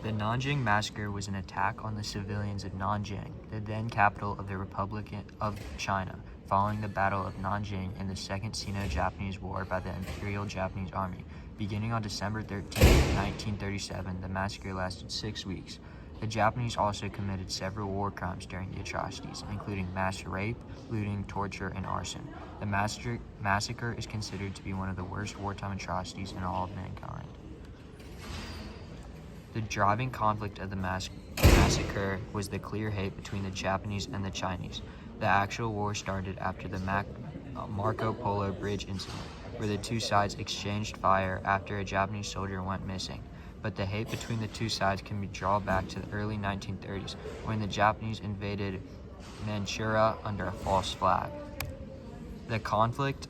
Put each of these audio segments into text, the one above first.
The Nanjing Massacre was an attack on the civilians of Nanjing, the then capital of the Republic of China, following the Battle of Nanjing in the Second Sino-Japanese War by the Imperial Japanese Army. Beginning on December 13, 1937, the massacre lasted 6 weeks. The Japanese also committed several war crimes during the atrocities, including mass rape, looting, torture, and arson. The massacre is considered to be one of the worst wartime atrocities in all of mankind. The driving conflict of the massacre was the clear hate between the Japanese and the Chinese. The actual war started after the Marco Polo Bridge incident, where the two sides exchanged fire after a Japanese soldier went missing. But the hate between the two sides can be drawn back to the early 1930s, when the Japanese invaded Manchuria under a false flag. The conflict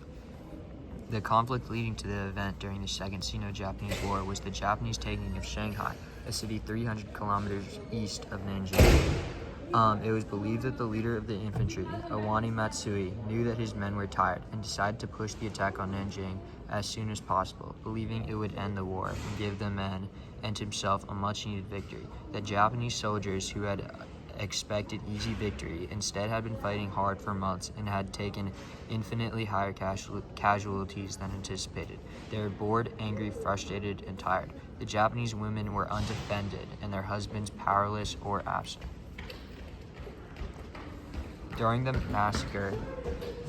leading to the event during the Second Sino-Japanese War was the Japanese taking of Shanghai, a city 300 kilometers east of Nanjing. It was believed that the leader of the infantry, Owani Matsui, knew that his men were tired and decided to push the attack on Nanjing as soon as possible, believing it would end the war and give the men and himself a much-needed victory. The Japanese soldiers, who had expected easy victory, instead had been fighting hard for months and had taken infinitely higher casualties than anticipated. They were bored, angry, frustrated, and tired. The Japanese women were undefended and their husbands powerless or absent. During the massacre,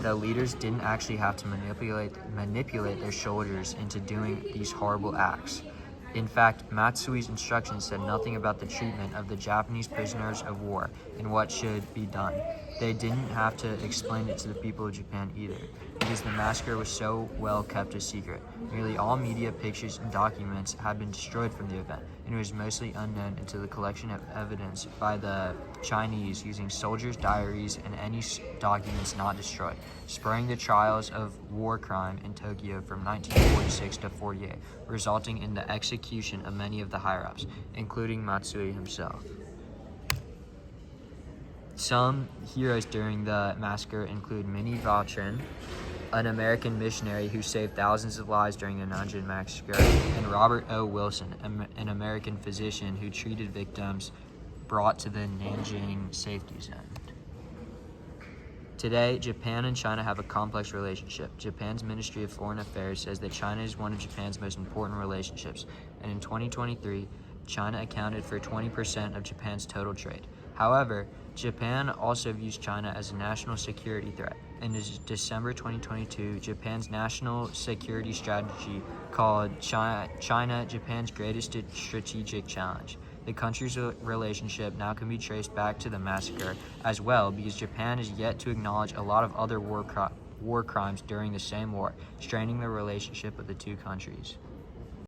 the leaders didn't actually have to manipulate their soldiers into doing these horrible acts. In fact, Matsui's instructions said nothing about the treatment of the Japanese prisoners of war and what should be done. They didn't have to explain it to the people of Japan either, because the massacre was so well kept a secret. Nearly all media pictures and documents had been destroyed from the event, and it was mostly unknown until the collection of evidence by the Chinese using soldiers' diaries and any documents not destroyed, spurring the trials of war crime in Tokyo from 1946 to 48, resulting in the execution of many of the higher-ups, including Matsui himself. Some heroes during the massacre include Minnie Vautrin, an American missionary who saved thousands of lives during the Nanjing Massacre, and Robert O. Wilson, an American physician who treated victims brought to the Nanjing safety zone. Today, Japan and China have a complex relationship. Japan's Ministry of Foreign Affairs says that China is one of Japan's most important relationships, and in 2023, China accounted for 20% of Japan's total trade. However, Japan also views China as a national security threat. In December 2022, Japan's national security strategy called China Japan's greatest strategic challenge. The country's relationship now can be traced back to the massacre as well, because Japan is yet to acknowledge a lot of other war crimes during the same war, straining the relationship of the two countries.